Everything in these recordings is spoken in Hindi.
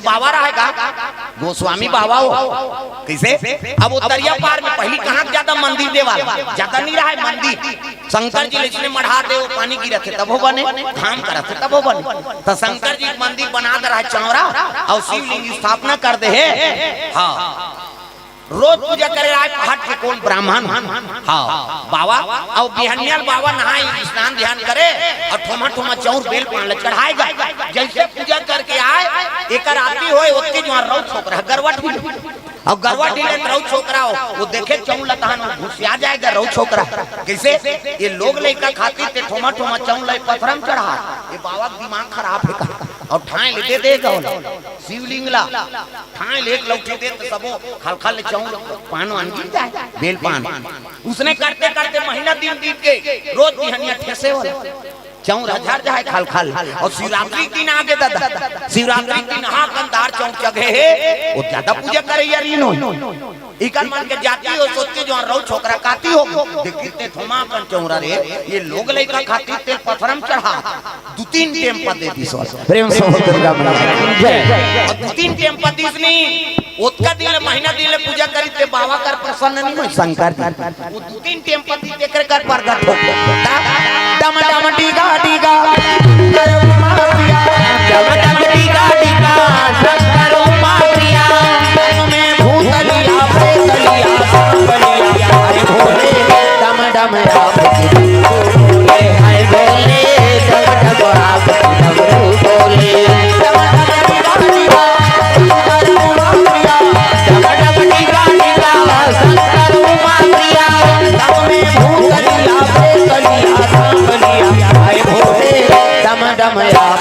बाबा रहेगा गोस्वामी बाबा हो कैसे। अब वो दरिया पार में पहली कहाँ ज्यादा मंदिर देवा ज्यादा नहीं रहा है मंदिर। शंकर जी जिसने मढ़ा दे वो पानी गिरा थे तब वो बने, धाम करा थे तब वो बने। तो शंकर जी मंदिर बना दे रहा है चौरा और शिवलिंग स्थापना कर दे है। हाँ रोज पूजा करे रहा है पहाड़ के कौन ब्राह्मण। हाँ बाबा और बिहनियल बाबा नहाए स्नान ध्यान करे और ठोमा ठोमा चौर बेल पान चढ़ाएगा। जैसे पूजा करके आए एक आरती होए उसके जो रौ छोकरा गरवट और गरवा ढीले रौ छोकरा हो वो देखे चौं लतान घुसिया जाएगा रौ छोकरा कैसे। ये लोग लेकर खाती थे ठोमा ठोमा चौं ले पथरम चढ़ा। ये बाबा दिमाग खराब है और ठाए लेते देगा शिवलिंग ला ठाए ले लौटे दे तो सबो खल खल चौं पान वान गिर जाए बेल पान। उसने करते करते महीना दिन बीत गए रोज बिहनिया ठेसे वाला चौर हजार जाए खाल खाल। और शिवरात्रि दिन आगे दादा शिवरात्रि दिन हाँ कंधार चौक जगह है वो ज्यादा पूजा करे यार इकन मन के जाती हो सोचते जो रौ छोकरा काती हो देखते थोमा कन चौरा रे ये लोग लेका खाती तेल पथरम चढ़ा दो तीन टेम पर दे दिस प्रेम से दुर्गा जय। और दो तीन टेम पर दिसनी उसका दिन महीना दिन पूजा करी ते बाबा कर प्रसन्न नहीं हो शंकर वो दो तीन टेम पर दी देकर कर प्रगट हो डम डम टीका टीका डम डम टीका टीका शंकर मारिया में भूतलिया प्रेतलिया सांबलिया अरे भोले डम डम आप बोले हाय बोले डम डम आप बोले डम डम टीका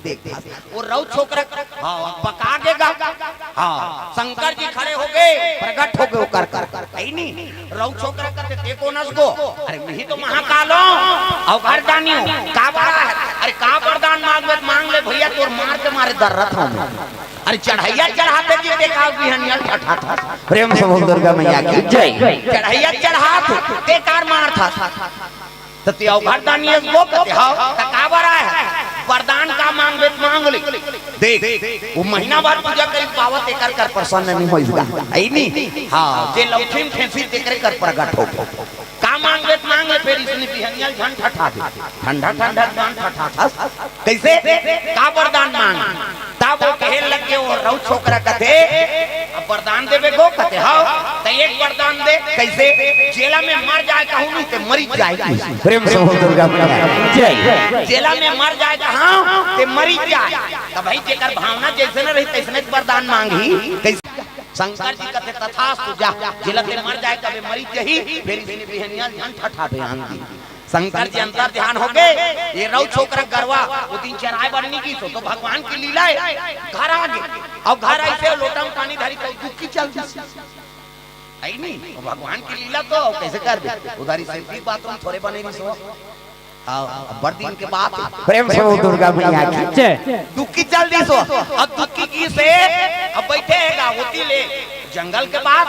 टीका वो रौ छोकरा पका देगा। हाँ शंकर जी खड़े हो गए प्रकट हो गए कर कर कर कहीं नहीं रौ छोकरा करते देखो नस को अरे नहीं तो महाकालो और घर दानियो का बड़ा है अरे का वरदान मांग ले भैया तोर मार के मारे दर्रत हो अरे चढ़ैया चढ़ाते जी देखा बिहनिया ठठाठा प्रेम से दुर्गा मैया की जय। चढ़ैया चढ़ात बेकार मार था तते और घर दानियो को कहते हां का बड़ा है वरदान का मांग ले देख वो महीना बाद पूजा करी पावत एकर कर प्रसन्न नहीं होइगा आई नहीं। हां जे लौठिम ठेसी तेकर कर प्रकट हो का मांग ले फिर इसने बिहनिया झन ठठा दे ठंडा ठंडा झन ठठा कैसे का वरदान मांग तब वो कहे लग के वो रौ छोकरा कहते अब वरदान देबे को कहते हां त एक वरदान दे कैसे जेला में मर जाए कहूं नहीं ते मरी जाए प्रेम से दुर्गा जय। जेला में मर जाए हाँ ते मरी जाए तब भाई जेकर भावना जैसे न रही तैसने वरदान मांगी कैसे। शंकर जी कहते तथास्तु जा जेला में मर जाए तबे मरी जही फिर इसने बिहनिया झन ठठा दे आंगी। शंकर जी अंतर ध्यान हो गए ये रौ छोकरा गरवा वो दिन चराए बननी की तो भगवान की लीला है घर आ गए और घर ऐसे लोटा में पानी धरी तो दुखी चलती आई नहीं भगवान की लीला तो कैसे कर दे उधारी से बात थोड़े बने नहीं सो बड़ दिन के बाद प्रेम से दुर्गा मैया की जय। दुखी चल दी सो अब दुखी की से अब बैठेगा होती ले जंगल के बाद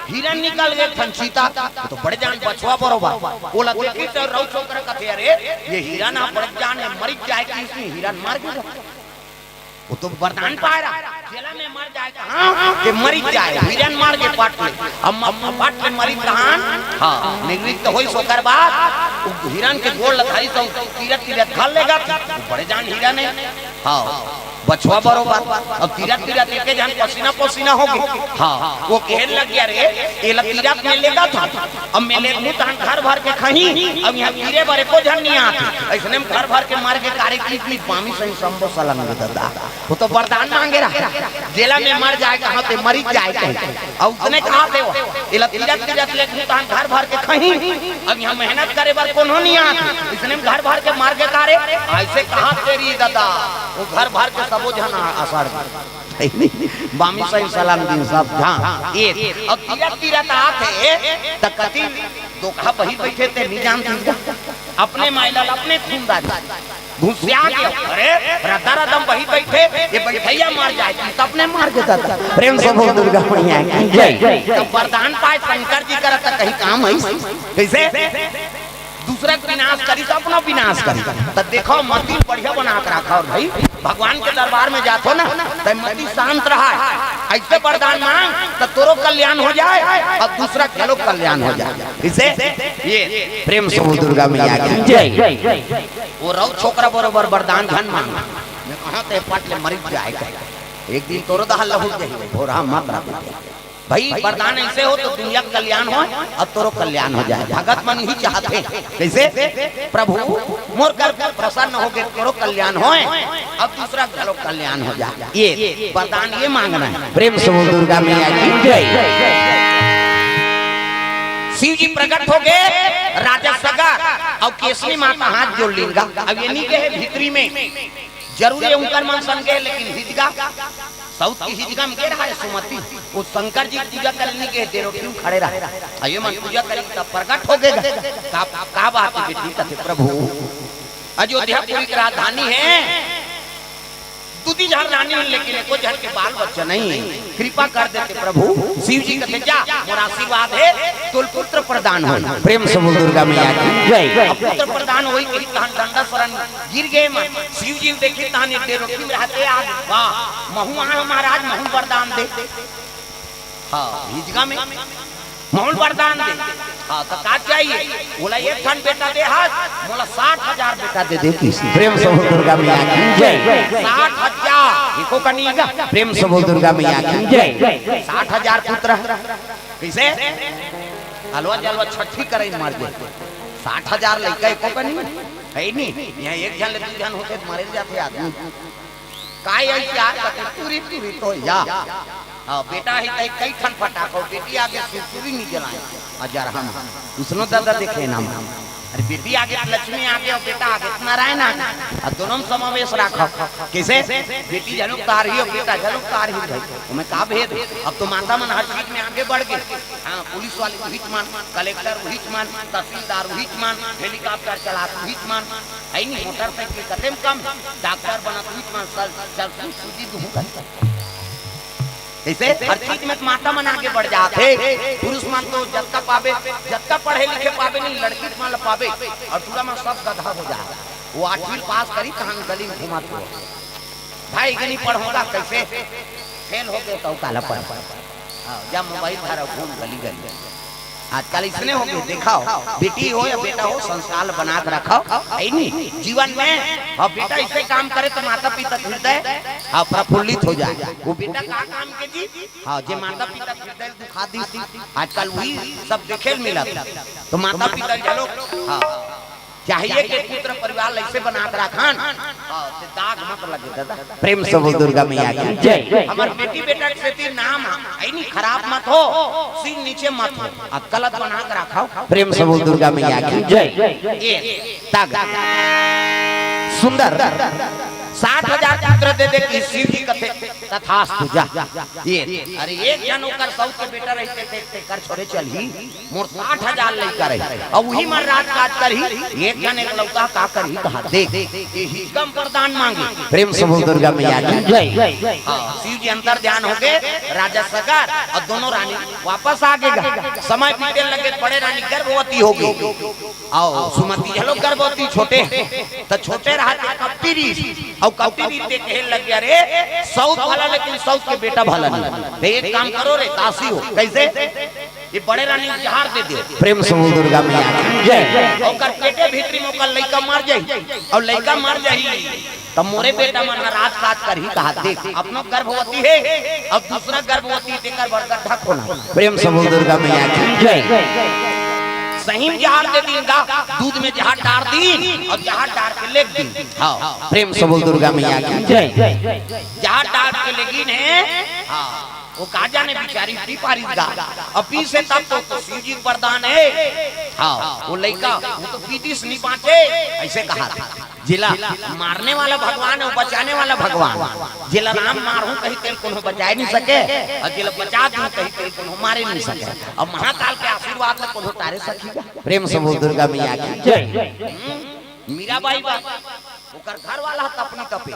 हिरन निकल गए फंसीता तो बड़े जान बछवा बरोबर बोला देखी तो रौ छोकरा कहते अरे ये हिरन आ बड़े जान है मर जाएगी इसमें हिरन मार गया वो तो वरदान पाए रहा जेला में मर जाएगा हाँ कि मरी जाए हिरन मार के पाट ले हम पाट ले मरी कहां हाँ निवृत्त होई सोकर बाद हिरन के गोड़ लथारी तो तीरथ तीरथ खा लेगा बड़े जान हिरन है हाँ बछवा बरोबर अब तीरथ तीरथ लेके जान पसीना पसीना हो गई। हाँ वो कहने लग गया रे एला तीरथ में लेगा था अब मेले मुंह तान घर भर के खही अब यहाँ तीरे भरे को जन नहीं आती ऐसने में घर भर के मार के कार्य की पामी सही संभव सलाम दादा वो तो वरदान मांगे रहा जेला में मर जाए कहाँ पे मरी जाए कहीं और उसने कहा थे वो एला तीरथ तीरथ लेके तान घर भर के खही अब यहाँ मेहनत करे बार कौन नहीं आती इसने घर भर के मार के कार्य ऐसे कहा तेरी दादा वो घर भर के सबो जना आषाढ़ बामी सही सलाम दिन सब हाँ ये अब तीरथ तीरथ आते तकती धोखा बही बैठे थे नहीं जानती अपने माइलाल अपने खूनदारी घुसिया के अरे रदा रदम बही बैठे ये बैठैया मार जाए अपने मार के दादा प्रेम से बोल दुर्गा मैया जय तब वरदान पाए शंकर जी करत कहीं काम है कैसे दूसरा विनाश करी तो अपना विनाश करी तो देखो मति बढ़िया बना कर रखा और भाई भगवान के दरबार में जातो ना तो मति शांत रहा ऐसे वरदान मांग तो तोरो कल्याण हो जाए और दूसरा चलो कल्याण हो जाए इसे ये प्रेम से दुर्गा मैया की जय वो रौ छोकरा बरोबर वरदान धन मांग मैं कहां ते पट ले मर जाएगा एक दिन तोरो दहल हो जाए भोरा मत रख भाई वरदान ऐसे हो तो दुनिया का कल्याण हो और तोरो कल्याण हो जाए भगत मन ही चाहते कैसे प्रभु मोर कर प्रसन्न हो गए तोरो कल्याण हो अब दूसरा चलो कल्याण हो जाए ये वरदान ये मांगना है प्रेम से दुर्गा मैया की जय शिव जी प्रकट हो गए राजा सगा और केसरी माता हाथ जोड़ लेगा अब ये नहीं के भीतरी में जरूरी उनका मन सन के लेकिन हिजगा साउथ की हिजगा में कह रहा है सुमति वो शंकर जी पूजा करने के देरो क्यों खड़े रहे अयो मन पूजा करेंगे तब प्रकट हो गएगा का बात है बेटी कथे प्रभु अयोध्या पुरी की राजधानी है दूधी जहाँ रानी लेकिन एको जन के बाल बच्चा नहीं कृपा कर देते प्रभु शिव जी कहते जा मोर आशीर्वाद है तुल पुत्र प्रदान हो प्रेम से दुर्गा मैया की जय पुत्र प्रदान होई कही तहन डंडा शरण गिर गए मन शिव जी देखी तहन एक देर रोटी में रहते आज वाह महू आ महाराज महू वरदान दे हां हिजगा में महू वरदान दे हां तो का चाहिए बोला एक ठन बेटा दे हाथ बोला 60,000 बेटा दे दे किसी प्रेम से दुर्गा मैया की जय 60,000 एको कनिएगा प्रेम से दुर्गा मैया की जय 60,000 पुत्र कैसे हलवा जलवा छठी करे मर गए 60,000 लइका एको कनी है नहीं यहां एक जन ले दू जन होते मारे जाते आदमी काय ऐसे आ पूरी पूरी तो या हां बेटा है कई ठन फटाको बेटी आगे सुरसुरी नहीं जलाए हजार हम उसनो दादा देखे नाम अरे बेटी आगे लक्ष्मी आगे और बेटा आगे नारायण आगे और दोनों समावेश रखो कैसे बेटी जनुकतार ही और बेटा जनुकतार ही भाई तुम्हें का भेद अब तो माता मन हर चीज में आगे बढ़ गए हां पुलिस वाले वही मान कलेक्टर वही मान तहसीलदार वही मान हेलीकॉप्टर चलाते वही मान है नहीं मोटरसाइकिल कदम कम डॉक्टर बना वही मान चल सूजी दूं ऐसे हर चीज में माता मन आगे बढ़ जाते पुरुष मान तो जत्ता पावे जत्ता पढ़े लिखे पावे नहीं लड़की मान पावे और पूरा में सब गधा हो जाए वो 8वीं पास करी कहां गली में घुमा तो भाई गनी पढ़ूंगा कैसे फेल हो गए तो काला पढ़ जब मोबाइल धारा घूम गली गली आजकल इसने हो गए दिखाओ बेटी हो या बेटा हो संस्कार बना कर रखाओ है नहीं जीवन में और बेटा इसे काम करे तो माता पिता हृदय हाँ प्रफुल्लित हो जाए वो बेटा का काम के जी हाँ जे माता पिता हृदय दुखा दी आजकल वही सब देखे मिला तो माता पिता चलो हाँ चाहिए कि पुत्र परिवार ऐसे बना कर रखान दाग मत लगे दादा प्रेम से बोल दुर्गा मैया की जय हमार बेटी बेटा के नाम है नहीं खराब मत हो सिर नीचे मत हो अब गलत बना कर रखाओ प्रेम से बोल दुर्गा मैया की जय ये दाग सुंदर 60,000 पुत्र दे दे कि शिव जी कथे तथास्तु जा ये अरे एक जन होकर सौ के बेटा रहते थे कर छोड़े चली मोर 60,000 लेकर रही और वही मर रात काज करी एक जन एक लौका का करी कहा देख यही कम वरदान मांगे प्रेम से बोल दुर्गा मैया की जय शिव जी अंतर ध्यान हो गए राजा सगर और दोनों रानी वापस आ गए समय बीतने लगे बड़े रानी गर्भवती हो गई आओ सुमति हेलो गर्भवती छोटे तो छोटे रहते कप्ती और कप्ती देखे लग गया रे साउथ वाला लेकिन साउथ के बेटा भला नहीं एक काम करो रे काशी हो कैसे ये बड़े रानी जहार दे दियो प्रेम से दुर्गा मैया जय ओकर पेटे भीतरी में ओकर लइका मर जाई और लइका मर जाई तब मोरे बेटा मन रात रात कर ही कहा देख अपनो गर्भवती है अब दूसरा गर्भवती देकर बड़का ढक होना। प्रेम से बोल दुर्गा मैया की जय। सही में जहार दे दीगा दूध में जहार डाल दी और जहार डाल के लेग दी। हाँ प्रेम से बोल दुर्गा मैया की जय। जहार डाल के लेगी ने हाँ वो काजा ने बिचारी पी पारी गा अपी से तब तो शिव जी वरदान है। हाँ वो लड़का वो तो पीती से नहीं बाँचे ऐसे कहा था जिला मारने वाला भगवान है बचाने वाला भगवान। जिला राम मारू कहीं तेल को बचा नहीं सके और जिला बचा दूं कहीं तेल को मारे नहीं सके और महाकाल के आशीर्वाद में को तारे सकेगा। प्रेम से बोल दुर्गा मैया की जय। मीराबाई बा ओकर घर वाला तपनी तपे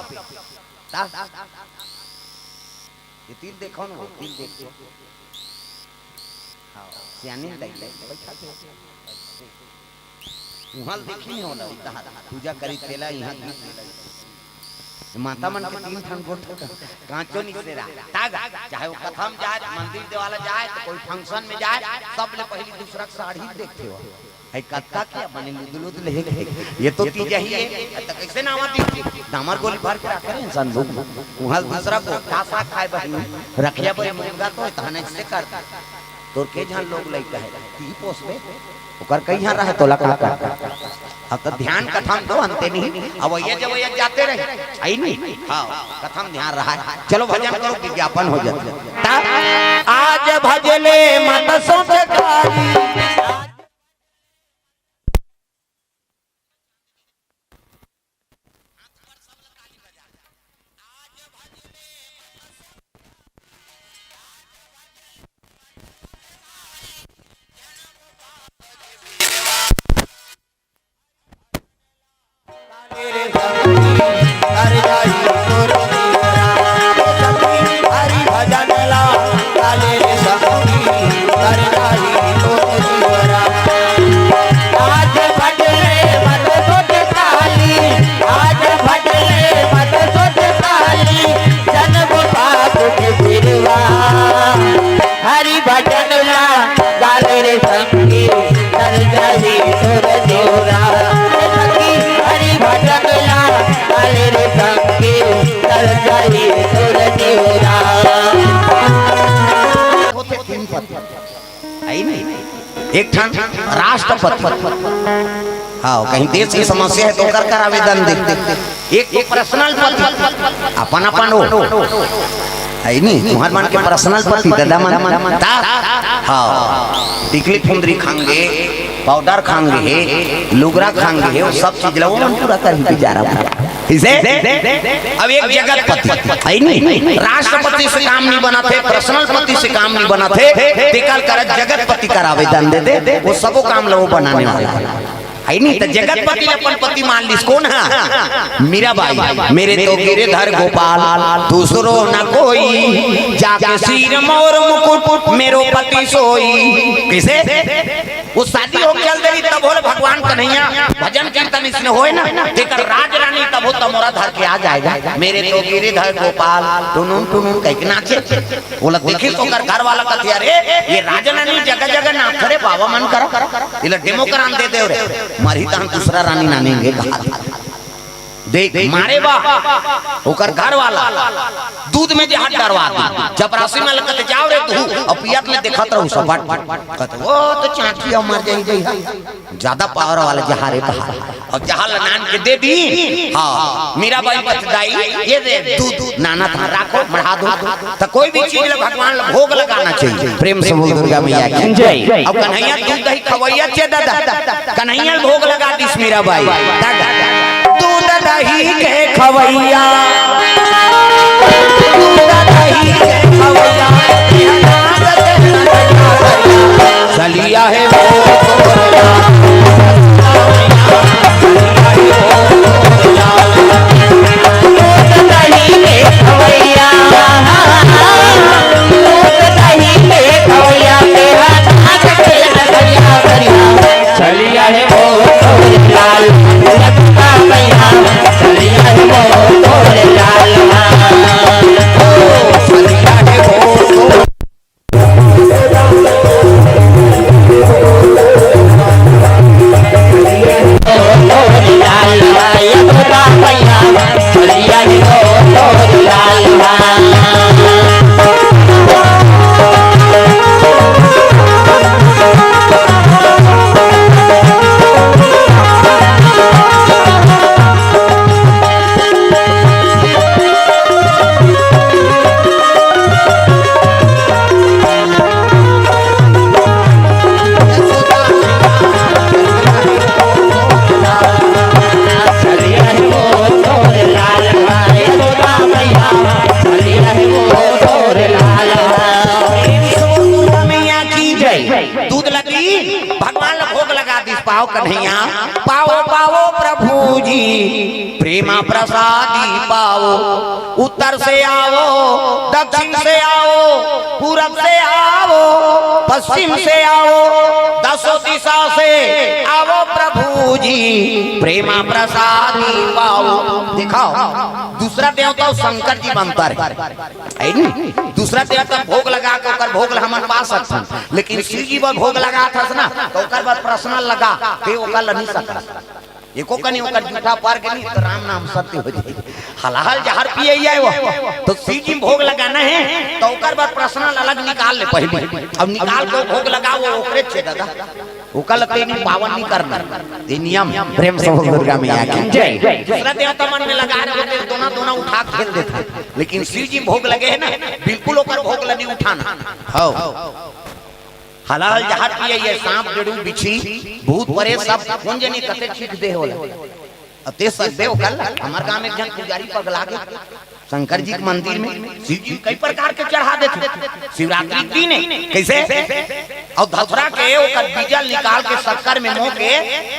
ये तीर देखो ना तीर देखो हां सियानी लग बैठा दे वहां देखी नहीं होला पूजा करी तेला यहां माता मन के तीन ठान गोठ कांचो निकलेरा ताग चाहे वो कथम जाए मंदिर देवाला जाए तो कोई फंक्शन में जाए सब ले पहली दूसरा साड़ी देखते हो है कत्का क्या बने दुलुद ले ये तो तीज ही है तो कैसे नाम आती दामर गोली भर के रखे इंसान लोग वहां दूसरा को कासा खाए बहन रखिया बड़े मुर्गा तो तहने से कर तो के जहां लोग लई कहे ती पोसबे ओकर कहीं रहे तो लका अब तो ध्यान कथम दो अंते नहीं अब ये जब ये जाते रहे आई नहीं हां कथम ध्यान रहा है। चलो भजन करो विज्ञापन हो जाए आज भजले मत सोच काली एक राष्ट्रपति हाँ कहीं देश की समस्या है तो कर आवेदन दे एक पर्सनल पति अपन अपन है नहीं तुम्हार मान के पर्सनल पति दादा मन हाँ टिकली फुंदरी खाएंगे पाउडर खाएंगे लुगरा खाएंगे वो सब चीज लो पूरा कर ही बेचारा इसे अब एक जगतपति है नहीं राष्ट्रपति से काम नहीं बना थे पर्सनल पति से काम नहीं बना थे टिकल कर जगतपति का आवेदन दे दे वो सबो काम लो बनाने वाला है नहीं तो जगतपति अपन पति मान लिस कौन है मीराबाई मेरे तो गिरधर गोपाल दूसरो न कोई जाके सिर मोर मुकुट मेरो पति सोई किसे वो शादी हो चल गई तब बोले भगवान कन्हैया भजन कीर्तन इसने होए ना तेकर राज रानी तब हो तमोरा धर के आ जाएगा मेरे तो गिरधर गोपाल टुनुन टुनुन कह के नाचे बोला देखी तो कर घर वाला कहती अरे ये राजा रानी जगह जगह नाच करे बाबा मन करो इला डेमो करान दे दे रे मारी तो हम दूसरा रानी नानेंगे कहा देख मारे बा ओकर घर वाला दूध में जहां डरवा दी जब राशि में लगत जाओ रे तू और पियत में देखत रहू सब फट वो तो चाची मर जाई जाई ज्यादा पावर वाला जहारे बहा और जहां नान के दे दी हां मीराबाई बतदाई ये दे दूध नाना था रखो बढ़ा दो तो कोई भी चीज भगवान भोग लगाना चाहिए। प्रेम से बोल दुर्गा मैया की जय। अब कन्हैया दूध दही खवैया छे दादा कन्हैया भोग लगा दी मीराबाई दूध दही के खवैया दूध दही के खवैया चलिया है वो चलिया है वो लाल चलिया है वो जय दूध लगी भगवान ला भोग लगा दी पाओ कन्हैया पाओ पाओ प्रभु जी प्रेमा प्रसादी पाओ उत्तर से आओ दक्षिण से आओ पूरब से आओ पश्चिम से आओ दसों दिशा से आओ प्रभु जी प्रेमा प्रसादी पाओ। दिखाओ दूसरा देवता शंकर जी बनता है दूसरा देवता भोग लगा कर भोग हमन पा सकते लेकिन शिव जी पर भोग लगा था ना तो ओकर बाद प्रश्न लगा के ओकर नहीं सकता एको कनी ओकर झूठा पार के नहीं तो राम नाम सत्य हो जाए हलाल जहर पिए जाए वो तो शिव जी भोग लगाना है तो ओकर बाद प्रश्न अलग निकाल ले पहले अब निकाल के भोग लगाओ ओकरे छे दादा ओकर लगते नहीं पावन नहीं करना ये नियम प्रेम से बोल दुर्गा मैया की जय दूसरा देवता मन में लगा रहे दोना दोना उठा खेल देते लेकिन शिव जी भोग लगे है ना बिल्कुल ओकर भोग नहीं उठाना हो हलाल जहर पिए ये सांप जड़ू बिछी भूत परे सब कुंज नहीं कते चीख दे होला अते सकदे हो कल हमार गांव में एक जन पुजारी पगला के शंकर जी के मंदिर में शिव जी कई प्रकार के चढ़ा देते शिवरात्रि दिन कैसे और धतुरा के ओकर बीजल निकाल के शक्कर में मो के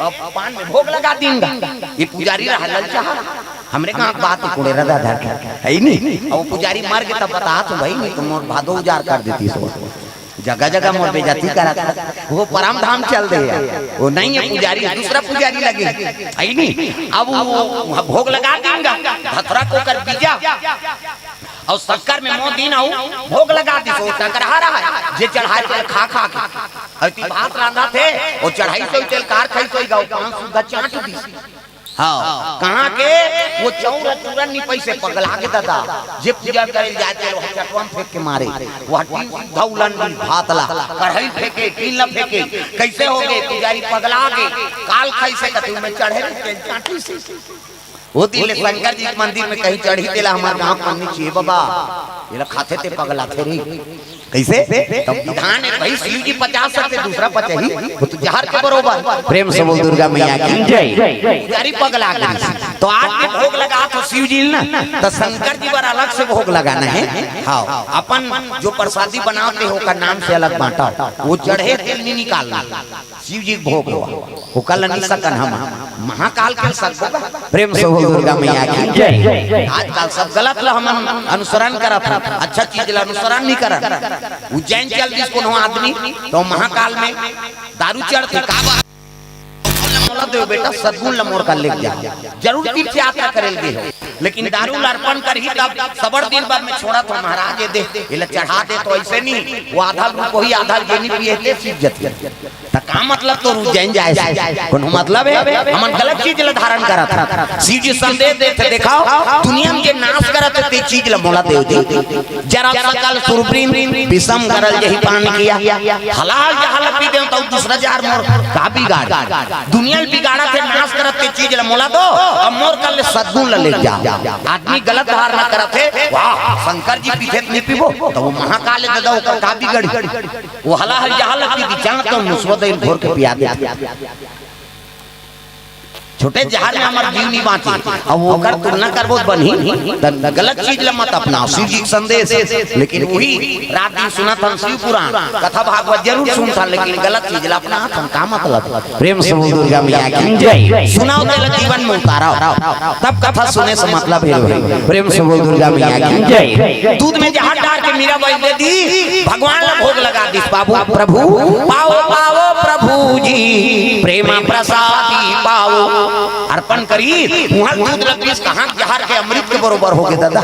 और पान में भोग लगा देंगे ये पुजारी रहल चाह हमरे कहां बात कोड़े रदा धर है नहीं और पुजारी मर के तब बता तो भाई नहीं तुम भादो उजार कर देती सो जगह जगह मोर बेइज्जती करा वो परम धाम चल दे वो नहीं है पुजारी दूसरा पुजारी लगे है नहीं अब वो भोग लगा देंगे धतुरा को कर बीजा और शक्कर में मो दिन आऊ भोग लगा दी सो टकरा रहा है जे चढ़ाई तेल खा खा के अति भात रांधा थे वो चढ़ाई से तेल कार खाई सोई गाओ पांच सुधा चाट दी हाँ कहाँ के वो चौरा चूरन नहीं पैसे पगला के दादा जे पूजा करे जाते वो चटवा फेंक के मारे वो धौलन भातला कढ़ाई फेंके कीला फेंके कैसे हो गए पुजारी पगला के काल खाई से कते में चढ़े चाटी से वो दिल शंकर जी के मंदिर में कहीं चढ़ी तेला हमारे गांव पन्नी चाहिए बाबा ये खाते थे पगला थे रे कैसे तब विधान है भाई शिव जी 50 सकते दूसरा 50 वो तो जहर के बरोबर प्रेम से बोल दुर्गा मैया की जय पुजारी पगला के तो आज के भोग लगा तो शिव जी ना तो शंकर जी पर अलग से भोग लगाना है हाँ अपन जो प्रसादी बनाते हो का नाम से अलग बांटा वो चढ़े तेल नहीं निकालना शिव जी भोग हुआ वो कल नहीं सकन हम महाकाल के सकता प्रेम से बोल दुर्गा मैया की जय आजकल सब गलत हम अनुसरण करत अच्छा चीज ला अनुसरण नहीं करत उज्जैन चल जिसको नो आदमी तो महाकाल में दारू चढ़ते का मोला दे बेटा सद्गुण लमोर का लेके जा जरूर तीर्थ यात्रा करेंगे हो लेकिन दारू अर्पण कर ही तब सबर दिन बाद में छोड़ा तो महाराज ये दे ये चढ़ा दे तो ऐसे नहीं वो आधा को ही आधा जेनी पिए थे इज्जत त का मतलब तो उज्जैन जाए कोनो मतलब है हमन गलत चीज ल धारण करत शिव जी संदेश देते दिखाओ दुनिया में जे नाश करत ते चीज ल मोला दे जरा सकल सुरप्रीम विषम करल यही पान किया हलाल जहाल पी दे तो दूसरा जार मोर का बिगाड़ दुनिया बिगाड़ा थे नाश करत ते चीज ल मोला दो और मोर कल सद्गुण ल ले जा आदमी गलत धारणा करत है वाह शंकर जी पीछे नहीं पीबो तो वो महाकाल दे दो का बिगड़ी वो हलाल जहाल पी विचार तो मुसवद भोर के पिया दे छोटे जहाज में हमार जीव नहीं बाँची अब वो कर तुलना करबो बनी गलत चीज ल मत अपनाओ शिव जी संदेश लेकिन वही रात दिन सुना था शिव पुराण कथा भागवत जरूर सुनता लेकिन गलत चीज ल अपना का मतलब प्रेम से बोल दुर्गा मैया की जय सुनाओ तेरे जीवन में उतारो तब कथा सुने से मतलब है प्रेम से बोल दुर्गा मैया की जय दूध में जहाज डाल के मीरा बाई दे दी भगवान ला भोग लगा दी बाबू प्रभु पाओ पाओ प्रभु जी प्रेमा प्रसादी पाओ अर्पण करी वहां दूध लपीस कहां जहर के अमृत के बरोबर हो गए दादा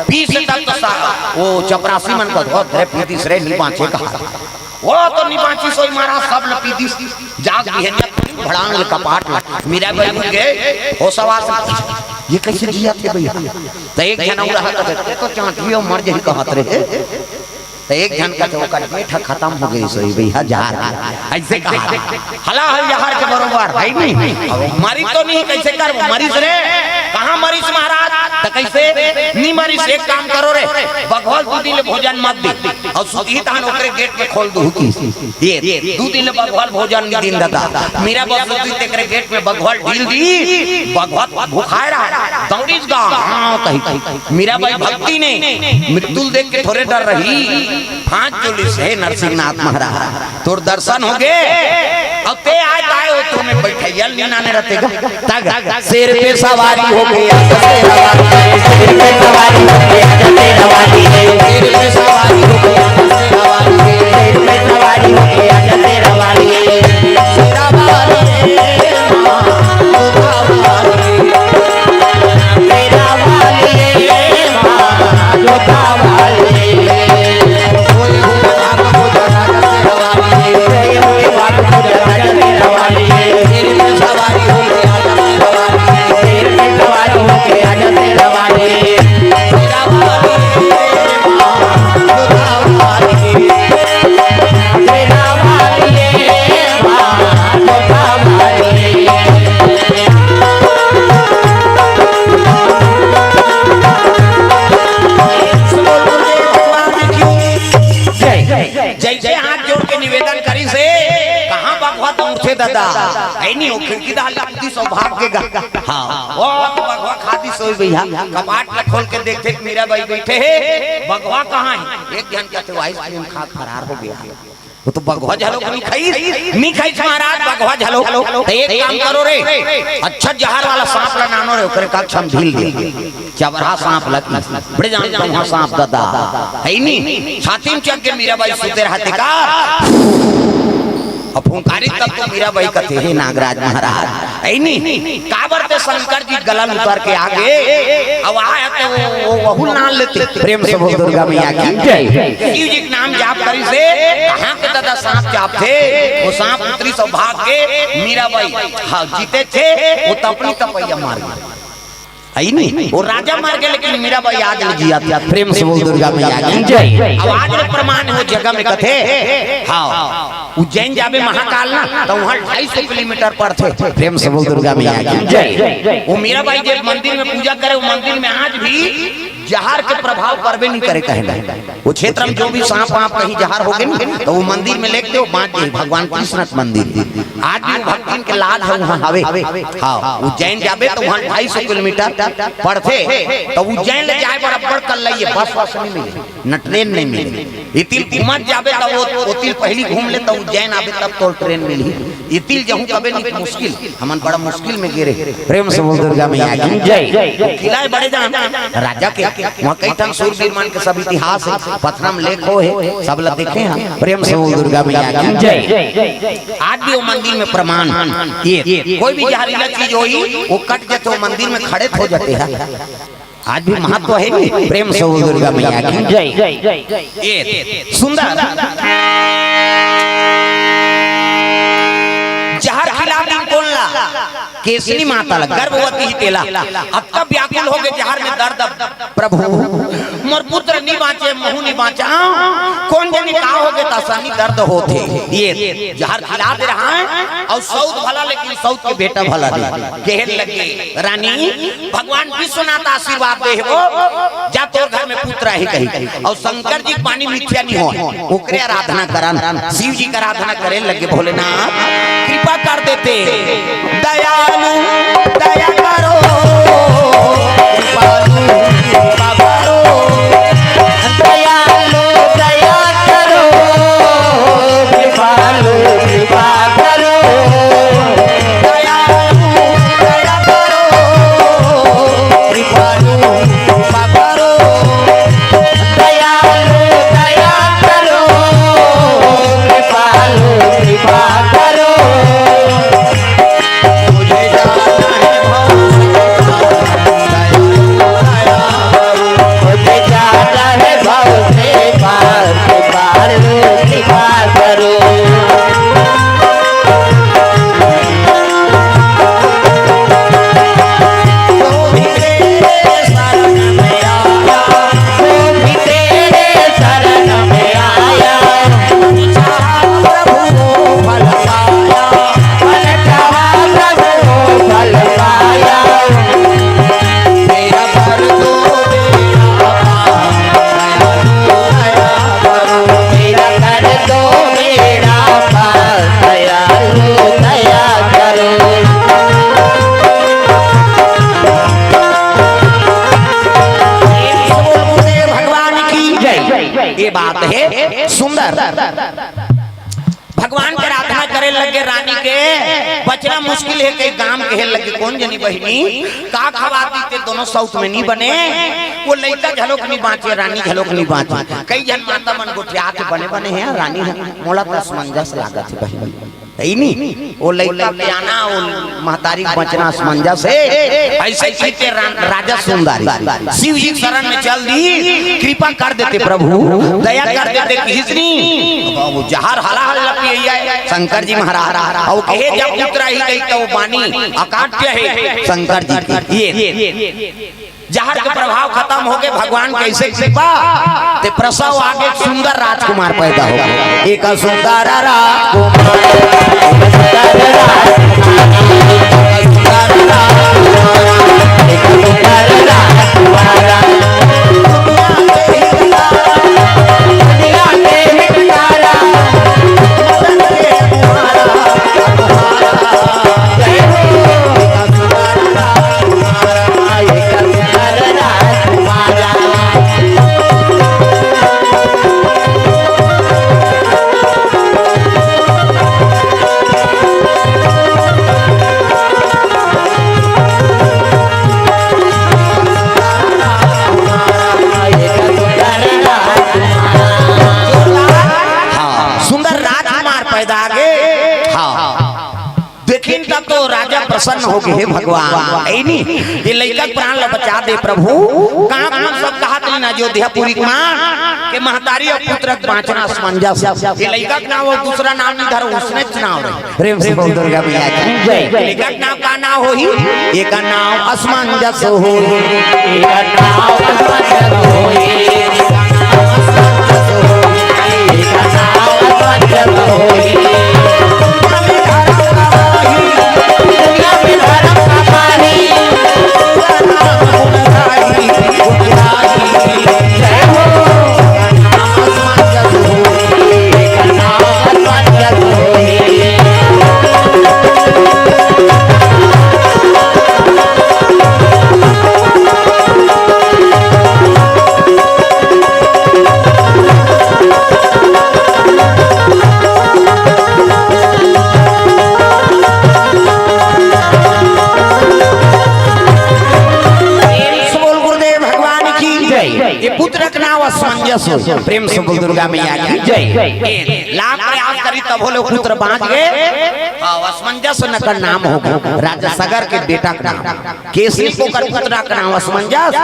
20 तक तो वो चपरासी मन का बहुत है पीती श्रेय नहीं बांचे कहा वो तो नहीं बांची सोई मारा सब लपीती जाग भी है भड़ांग कपाट मीरा बाई गए हो सवाल ये कैसे जिया थे भैया तो एक जन और रहा तो चांटियो मर जही कहत रहे तो एक जन का तो का बैठा खत्म हो गई सोई भैया जहर ऐसे कहा हला हल जहर के बरोबर है नहीं मरी तो नहीं कैसे कर मरीज रे कहां मरीज महाराज तो कैसे नहीं मरीज एक काम करो रे भगवान दू दिन भोजन मत दे और सुधी तान ओकरे गेट में खोल दू ये दू दिन भगवान भोजन नहीं दिन दादा मेरा बस सुधी तेरे गेट में भगवान ढील दी भगवान भूखाए रहा दौड़ीज गांव हां कही मेरा भाई भक्ति ने मृत्यु देख के थोड़े डर रही हाथ जोड़ी से नरसिंहनाथ महाराज तोर दर्शन हो गए अब ते आज आए हो तुम्हें बैठैया नीना ने रहतेगा तग शेर पे सवारी हो गई शेर पे सवारी हो गई शेर पे सवारी हो गई शेर पे सवारी हो गई शेरा वाली दादा ऐ नहीं हो खिड़की दा लगती सौभाग्य गा हां वो बगवा खादी सोई भैया कपाट ला खोल के देखते मीरा बाई बैठे है बगवा कहां है एक जन कहते आइसक्रीम खा फरार हो गया वो तो बगवा झलो नहीं खाई महाराज बगवा झलो तो एक काम करो रे अच्छा जहर वाला सांप ला नानो रे ओकरे का छम ढील दे क्या बड़ा सांप लगी बड़े जानता हूं सांप दादा है नहीं छाती में चढ़ के मीरा बाई सुते रहते का फुंकारी तब तो मीरा बाई कथे हे नागराज महाराज ऐ नहीं काबर ते शंकर जी गला उतार के आगे अब आए तो वो नाम लेते प्रेम से बोल दुर्गा मैया की जय शिव जी के नाम जाप करी से कहां के दादा सांप जाप थे वो सांप उतरी सौभाग्य मीरा बाई हां जीते थे वो तो अपनी तपैया मार गए आई नहीं वो राजा मार गए लेकिन मीरा बाई आज जिया था प्रेम से बोल दुर्गा मैया की जय अब आज प्रमाण हो जगह में कथे हां उज्जैन जाबे महाकाल ना तो वहां 250 किलोमीटर पर थे प्रेम से बोल दुर्गा मैया की जय वो मीरा बाई जब मंदिर में पूजा करे वो मंदिर में आज भी जहर के प्रभाव परबे नहीं करे कहेगा वो क्षेत्र में जो भी सांप वाप कहीं जहर हो गए तो वो मंदिर में लेके वो बांट दे भगवान कृष्ण के मंदिर आज भी भक्तन के लाज है वहां हवे हां उज्जैन जाबे तो वहां 250 किलोमीटर पड़ते तो उज्जैन ले जाए बराबर कर लइए बस बस नहीं मिले न ट्रेन नहीं मिले इतिल घूमत जाबे तब वो ओतिल पहली घूम ले तो उज्जैन आबे तब तो ट्रेन मिली इतिल जहू कबे नहीं मुश्किल हमन बड़ा मुश्किल में गिरे प्रेम से बोल दुर्गा मैया की जय खिलाए बड़े जान राजा के वहां कई ठन सूरवीर मान के सब इतिहास है पथरा में लेख हो है सब ला देखे हैं प्रेम से बोल दुर्गा मैया की जय आज भी वो मंदिर में प्रमाण ये कोई भी जहरीला चीज होई वो कट जाते वो मंदिर में खड़े हो जाते हैं आज भी महत्व है नहीं प्रेम से बोल दुर्गा मैया की जय ये सुंदर जहर खिला दिन बोलना केसरी माता गर्भवती ही तेला अब तब व्याकुल हो गए जहर में दर्द प्रभु मोर पुत्र नहीं बाँचे महू नहीं बाँचा कौन जाने का हो गए तसानी दर्द होते ये जहर खिला दे रहा है और सौत भला लेकिन सौत के बेटा भला नहीं कहने लगे रानी भगवान विश्वनाथ आशीर्वाद दे वो जा तोर घर में पुत्र है कहीं और शंकर जी पानी मिथ्या नहीं हो ओकरे आराधना कराना शिव जी का आराधना करे लगे भोलेनाथ कृपा कर देते दयालु दया करो कृपालु कृपा करो दयालु दया करो कृपालु कृपा करो दयालु दया करो कृपालु कृपा करो दयालु दया करो कृपालु कृपा करो ये बात है करे लगे रानी के बचना मुश्किल है कई गांव कहे लगे कौन जनी बहिनी का खवाती ते दोनों साउथ में नहीं बने वो लइका झलोक नहीं बाँचे रानी झलोक नहीं बाँचे कई जन माता मन गोठिया के बने बने हैं रानी मोला तो असमंजस लागत है बहिनी नहीं वो लइका पे आना वो महतारी बचना असमंजस है ऐसे कहते राजा सुंदरी शिव जी शरण में चल दी कृपा कर देते प्रभु दया कर देते किसनी वो जहर हला हला पिए शंकर जी महाराज और कहे जब पुत्र ही गई तो वो बानी अकाट्य है शंकर जी की ये जहर का प्रभाव खत्म हो गए भगवान कैसे कृपा ते प्रसव आगे सुंदर राजकुमार पैदा हो गए एक सुंदर प्रसन्न हो गए भगवान ये लइका प्राण ला बचा दे प्रभु कहां कहां सब कहा थे ना अयोध्यापुरी मां के महतारी और पुत्र बांचना असमंजस ये लइका का नाम और दूसरा नाम नहीं धरो उसने चुनाव रहे प्रेम से बोल दुर्गा मैया की जय लइका का नाम का नाम होई एक नाम असमंजस होई एक नाम असमंजस होई एक नाम असमंजस होई प्रेम से बोल दुर्गा मैया की जय लाख प्रयास करी तब बोले पुत्र बांध गए असमंजस न का नाम होगा राजा सगर के बेटा का नाम केसरी को कर पुत्र का नाम असमंजस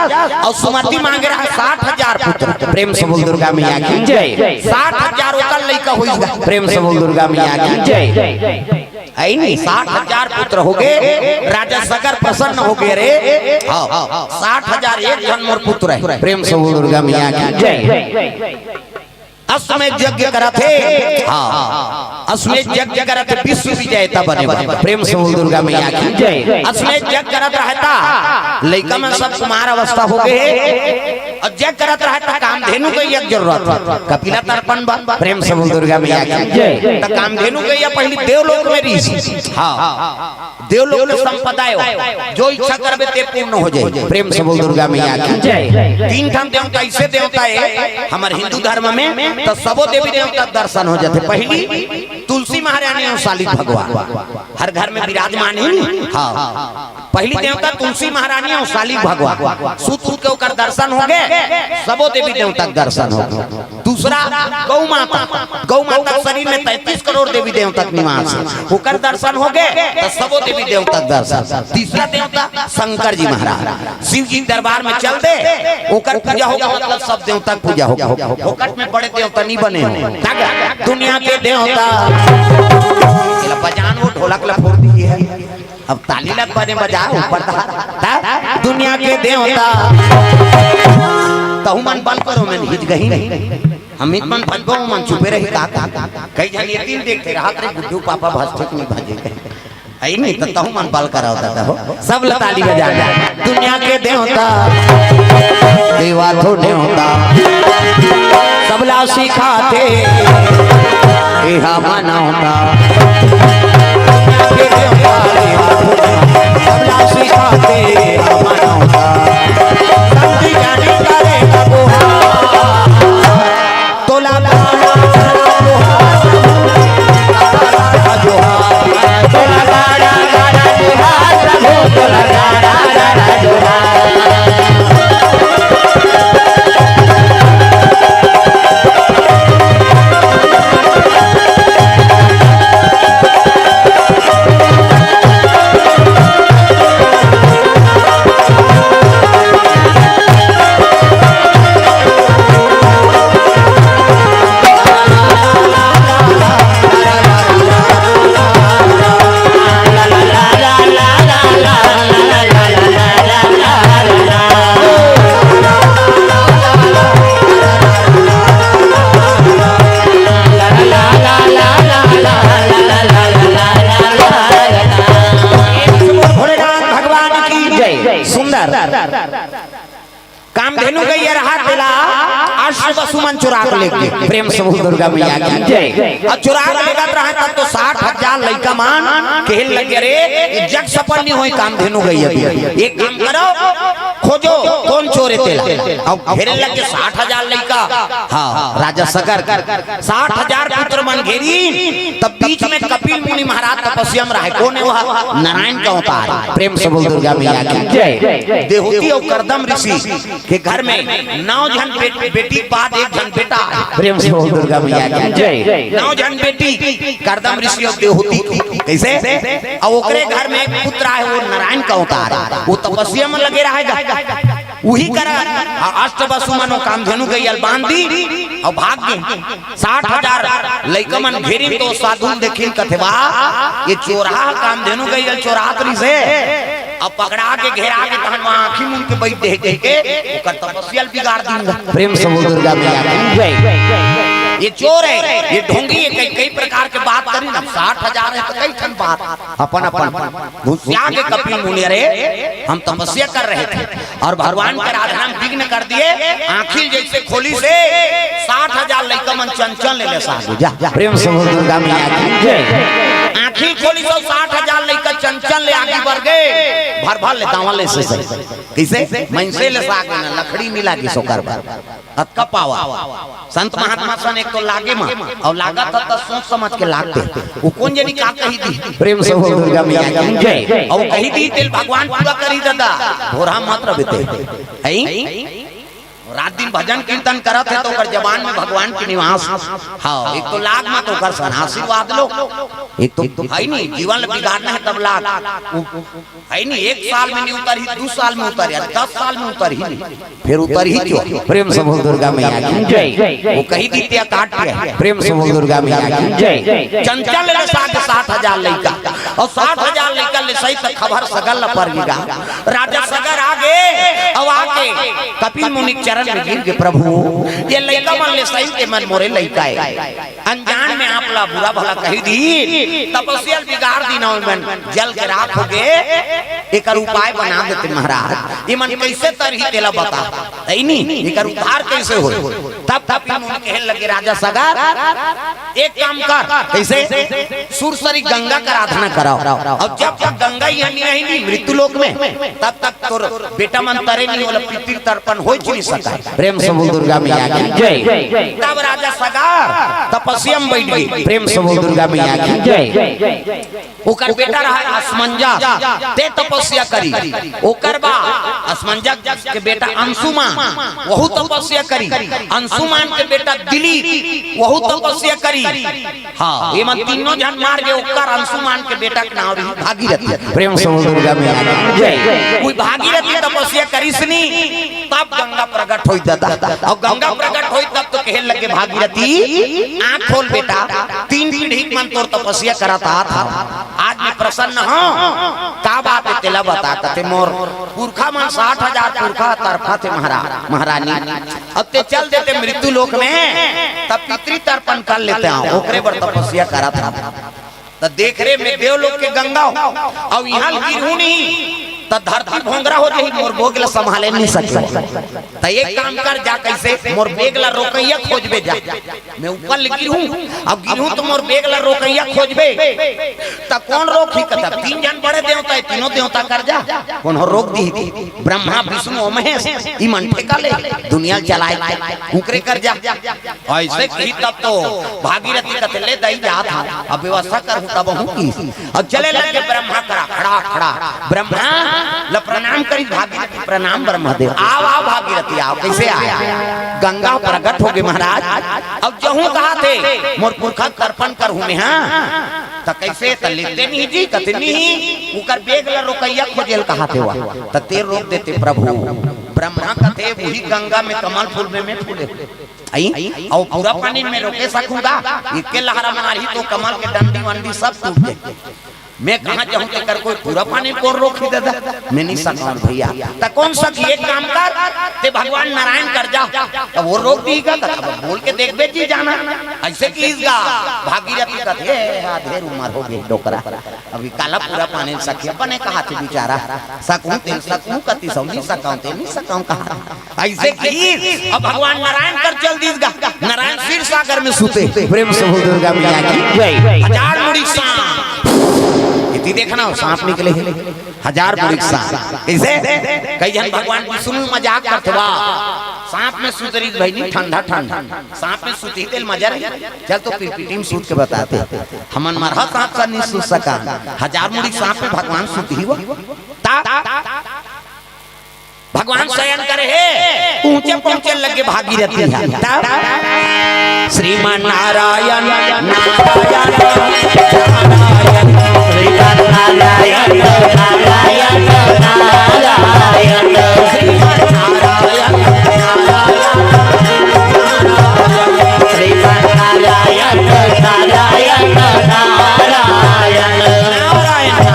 और सुमति मांगे रहा 60,000 पुत्र प्रेम से बोल दुर्गा मैया की जय 60,000 ओकर लइका होइगा प्रेम से बोल दुर्गा मैया की जय आई नहीं 60,000 पुत्र हो गए राजा सगर प्रसन्न हो गए रे 60,000 एक जन मोर पुत्र है प्रेम से बोल दुर्गा मैया की जय अश्वमेध यज्ञ करते अश्वमेध यज्ञ करते विश्व विजेता बने प्रेम से बोल दुर्गा मैया की जय अश्वमेध यज्ञ करत रहता लइका में सब कुमार अवस्था हो गए और यज्ञ करत रहता कामधेनु के यज्ञ जरूरत कपिला तर्पण प्रेम से बोल दुर्गा मैया की जय त कामधेनु के या पहली देवलोक में ऋषि हां देवलोक में संपदा जो इच्छा करबे ते पूर्ण हो जाए प्रेम से बोल दुर्गा मैया की जय तीन ठाम देवता ऐसे देवता है हमारे हिंदू धर्म में तो सबो देवी देवता दर्शन हो जाते पहली तुलसी महारानी और शालिक भगवान हर घर में विराजमान है हाँ पहली देवता तुलसी महारानी और शालिक भगवान सूत के ओकर दर्शन हो गए सबो देवी देवता दर्शन हो गए दूसरा गौ माता शरीर में 33 करोड़ देवी देवता निवास है ओकर दर्शन हो गए तो सबो देवी देवता दर्शन तीसरा देवता शंकर जी महाराज शिव जी दरबार में चल दे ओकर पूजा होगा मतलब सब देवता पूजा होगा ओकर में बड़े देवता नहीं बने हो दुनिया के देवता बजान वो ढोलक ला फोड़ दी है अब ताली लग बने बजा ऊपर दुनिया के देवता तहु मन बल करो मैं हिज गई नहीं हम मन फलबो मन चुपे रही का कई जन ये दिन देखते रात रे गुड्डू पापा भस्तिक में भाजे आई नहीं तो तहु मन बल करा होता हो सब ताली बजा दुनिया के देवता देवा तो देवता सबला सिखाते एहा माना होता सबला सिखाते एहा माना होता समझी जाने करे बबुआ तोला वसुमन चुरा के लेके प्रेम से बोल दुर्गा मैया की जय। अब चुरा के लेकर रहे तब तो 60,000 लड़का मान खेल लगे रे ये जग सफल नहीं होई काम धेनु गई अभी। एक काम करो खोजो कौन चोरे तेला। अब घेरे लगे 60,000 लड़का। हाँ राजा सगर 60,000 पुत्र मन घेरी तब बीच में कपिल मुनि महाराज तपस्या में रहे। कौन है वह? नारायण का अवतार। प्रेम से बोल दुर्गा मैया की जय। देहूती और करदम ऋषि के घर में 9 जन बेटी बाद 1 जन बेटा। प्रेम से बोल दुर्गा मैया की जय। 9 जन बेटी करदम ऋषि और देहूती कैसे और ओकरे घर में एक पुत्र है वो नारायण का अवतार है। वो तपस्या में लगे रहेगा वही करा अष्ट वसुमनो कामधेनु गई बांधी और भाग गए। 60,000 लइका मन घेरी तो साधु देखिन कथेबा ये चोरा कामधेनु गई चोरातरी से अब पकड़ा के घेरा के तहन आंखी मुन के बैठ दे के ओकर तपस्या बिगाड़ दूंगा। प्रेम से बोल दुर्गा मैया की जय। ये चोर है ये ढोंगी है कई प्रकार के बात करी ना। 60,000 है तो कई ठन बात अपन घुसिया के कपिल मुनि रे हम तपस्या कर रहे थे और भगवान के आराधना में विघ्न कर दिए। आंखी जैसे खोली से 60,000 लइका मन चंचल ले साधु जा। प्रेम से बोल दुर्गा मैया की जय। आंखी खोली से 60,000 लइका चंचल ले आगे बढ़ गए। भर भर ले दावा ले से कैसे मनसे ले सागे ना लकड़ी मिला के सोकर अतका पावा संत महात्मा सन एक तो लागे मा और लागत त सोच समझ के लागते वो कौन जनी का कही दी। प्रेम से बोल दुर्गा मैया की जय। और कही दी तेल भगवान पूरा करी दादा भोरा मात्र बीते है रात दिन भजन कीर्तन करत है तो ओकर जबान में भगवान के निवास। हाँ एक तो लाग मत ओकर सन आशीर्वाद लो। एक तो है नहीं जीवन बिगाड़ना है तब लाग है नहीं 1 साल में नहीं उतरी 2 साल में उतरी 10 साल में उतरी नहीं फिर उतरी क्यों। प्रेम से बोल दुर्गा मैया की जय। वो कही दी त्या काट के प्रेम से बोल दुर्गा मैया की जय। चंचल ले साथ 60,000 लइका और 60,000 लइका ले सही तक खबर सगल पर गिरा। राजा सगर आगे और आके कपिल मुनि चरण में गिर के प्रभु ये लइका मन ले सही के मन मोरे लइका है अनजान में आपला बुरा भला कही दी तपस्या बिगाड़ दी ना मन जल के राख हो गए। एक उपाय बना देते महाराज ये मन कैसे तरही तेला बता है नहीं एक उद्धार कैसे हो। तब कपिल मुनि कहने लगे राजा सगर एक काम कर कैसे सुरसरी गंगा का आराधना कराओ और जब तक गंगा ही नहीं मृत्यु लोक में तब तक तोर बेटा मन तरे नहीं वाला पितृ तर्पण हो नहीं सका। प्रेम से बोल दुर्गा मैया की जय। तब राजा सगर तपस्या में बैठ गई। प्रेम से बोल दुर्गा मैया की जय। ओकर बेटा रहा असमंजा ते तपस्या करी ओकर बा असमंजा के बेटा अंशुमान वहु तपस्या करी अंशुमान के बेटा दिलीप वहु तपस्या करी। हाँ ये मन तीनों जन मार गए ओकर अंशुमान के बेटा के नाम रही भागीरथी। प्रेम से बोल दुर्गा मैया की जय। कोई भागीरथी तपस्या करीसनी तब गंगा प्रकट होई दादा और गंगा प्रकट होई तब तो कहने लगे भागीरथी आंख खोल बेटा 3 पीढ़ी मन तोर तपस्या कराता था आज मैं प्रसन्न हूं का बात है तेला बता कते मोर पुरखा मन 60,000 पुरखा तरफा थे महारानी अब ते चल देते मृत्यु लोक में तब पितृ तर्पण कर लेते हैं ओकरे पर तपस्या करा था तो देख रे मैं देवलोक के गंगा और यहाँ गिरहू नहीं तो धरती भोंगरा हो जाही मोर बोगला संभाले नहीं सके तो एक काम कर जा कैसे मोर बेगला रोकैया खोजबे जा मैं ऊपर गिरहूं अब गिरहूं तो मोर बेगला रोकैया खोजबे तो कौन रोक ही कता 3 जन बड़े देवता है तीनों देवता कर जा कौन हो रोक दी थी ब्रह्मा विष्णु और महेश ई मन ठेका ले दुनिया चलाए उकरे कर जा ऐसे कही तब तो भागीरथी कते ले दई जा था अब व्यवस्था कर तब हूं की अब चले लगे ब्रह्मा करा खड़ा खड़ा ब्रह्मा ल प्रणाम करी भागीरथी प्रणाम ब्रह्मदेव आओ आओ भागीरथी आओ कैसे आया गंगा प्रकट हो गए महाराज अब जहूं कहा थे मोर पुरखा तर्पण कर हूं हां त कैसे त लिखते नहीं जी कतनी उकर बेग ल रोकैया खोजेल कहा थे वा त तेर रोक देते प्रभु ब्रह्मा कथे वही गंगा में कमल फूल में फूले आई और पूरा पानी में रोके सकूंगा इसके लहरा मारी तो कमल के डंडी वंडी सब टूट गए मैं कहां जाऊं तेकर कोई पूरा पानी को रोक ही देता मैं नहीं सकता भैया त कौन सा एक काम कर ते भगवान नारायण कर जा तो वो रोक देगा तब बोल के देख बे जी जाना ऐसे कीजगा भागीरथी कथे आधे उम्र हो गई डोकरा अभी काला पूरा पानी सखिया बने कहा थे बेचारा सकूं ते सकूं कति सौनी सकाऊं ते नहीं सकाऊं कहा ऐसे की अब भगवान नारायण कर चल जगदीश नारायण क्षीर सागर में सूते प्रेम से बोल दुर्गा मैया की जय। हजार मुड़ी सांप, इतनी देखना सांप निकले हजार मुड़ी सांप। कैसे कई जन भगवान विष्णु मजाक करते बा सांप में सूतरी भाई नहीं ठंडा ठंडा सांप में सूती तेल मजा नहीं। चल तो पीपीटी में सूत के बताते हमन मरहा सांप सा नहीं सूत सका, हजार मुड़ी सांप में भगवान सूती हुआ भगवान शयन करे है ऊंचे पहुंचे लगे भागीरथी है। श्रीमान नारायण नारायण नारायण नारायण नारायण नारायण श्रीमान नारायण श्रीमान नारायण नारायण नारायण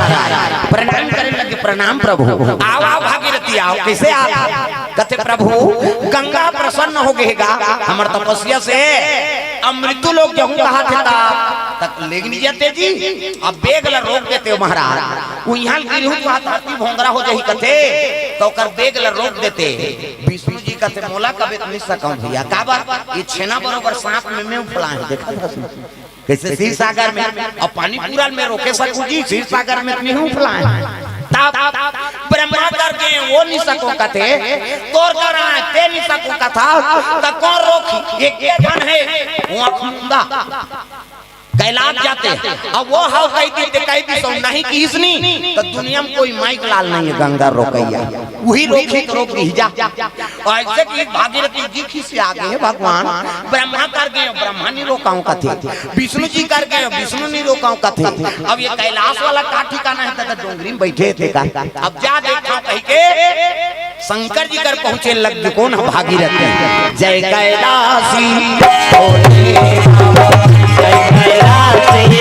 नारायण। प्रणाम करने लगे, प्रणाम प्रभु। आओ भागीरथी आओ। कैसे आप कहते प्रभु गंगा प्रसन्न हो गएगा हमार तपस्या से अमृतु लोग जहूं कहा थे तक लेकिन जाते जी अब बेग ला रोक देते हो महाराज। वो यहाँ गिरहू धरती भोंगरा हो जाही कथे तो कर बेग ला रोक देते। विष्णु जी कहते मोला कभी नहीं सकूं भैया का बात ये छेना बरोबर सांप में उफलाए देखा कैसे क्षीर सागर में और पानी पूरा में रोके सकूं जी क्षीर सागर में नहीं उफलाए ब्रह्मा करके वो नहीं सको कथे तोर करा ते नहीं सको कथा त कौन रोकी एक जन है वो खुंदा कैलाश जाते अब वो हाउ कही दी सो नहीं की इसनी तो दुनिया में कोई माइक लाल नहीं है गंगा रोकैया वही रोकी तो रोक दी जा। और ऐसे की भागीरथी जी की से आ गए भगवान ब्रह्मा कर गए ब्रह्मा नहीं रोकाऊं कथे, विष्णु जी कर गए विष्णु नहीं रोकाऊं कथे। अब ये कैलाश वाला का ठिकाना है तो डोंगरी में बैठे थे का अब जा देखा कह के शंकर जी कर पहुंचे लग कौन भागीरथी। जय कैलाशी जय कैलाशी